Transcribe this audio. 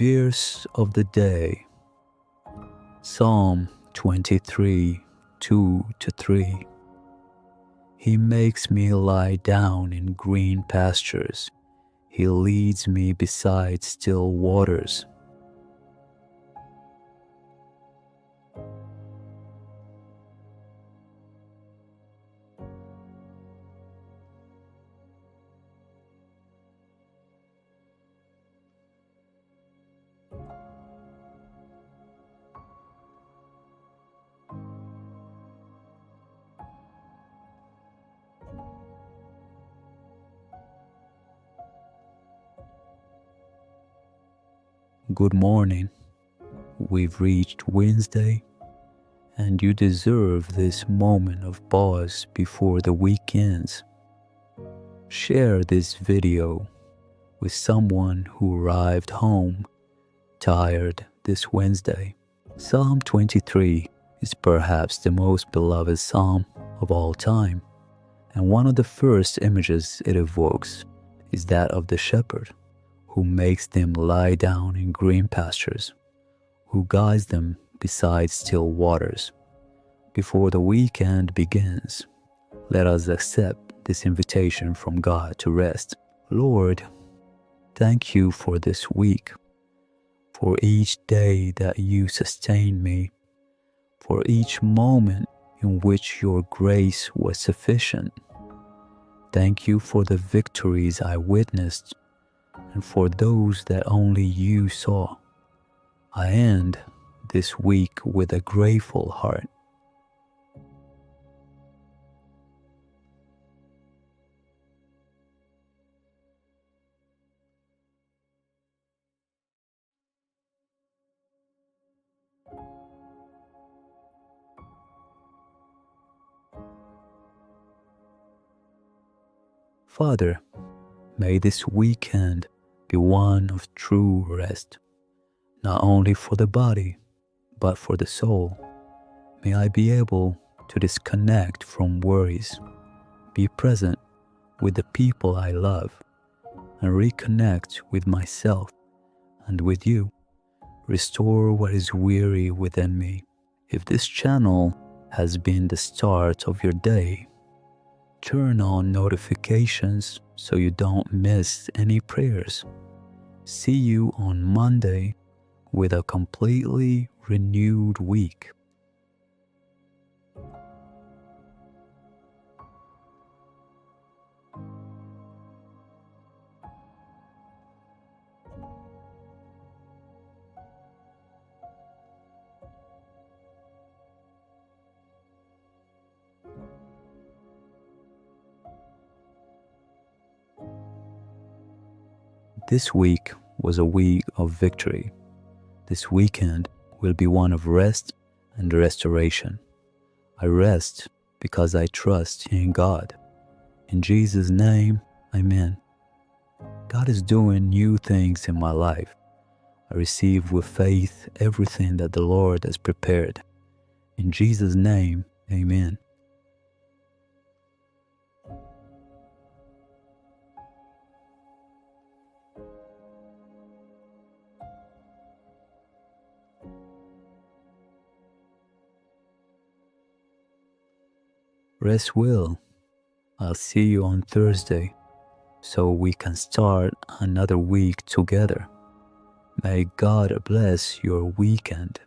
Verse of the day, Psalm 23, 2-3. He makes me lie down in green pastures. He leads me beside still waters. Good morning. We've reached Wednesday, and you deserve this moment of pause before the week ends. Share this video with someone who arrived home tired this Wednesday. Psalm 23 is perhaps the most beloved psalm of all time, and one of the first images it evokes is that of the shepherd who makes them lie down in green pastures, who guides them beside still waters. Before the weekend begins, let us accept this invitation from God to rest. Lord, thank you for this week, for each day that you sustain me, for each moment in which your grace was sufficient. Thank you for the victories I witnessed and for those that only you saw. I end this week with a grateful heart. Father, may this weekend be one of true rest, not only for the body, but for the soul. May I be able to disconnect from worries, be present with the people I love, and reconnect with myself and with you. Restore what is weary within me. If this channel has been the start of your day, turn on notifications so you don't miss any prayers. See you on Monday with a completely renewed week. This week was a week of victory. This weekend will be one of rest and restoration. I rest because I trust in God. In Jesus' name, amen. God is doing new things in my life. I receive with faith everything that the Lord has prepared. In Jesus' name, amen. Rest well. I'll see you on Thursday so we can start another week together. May God bless your weekend.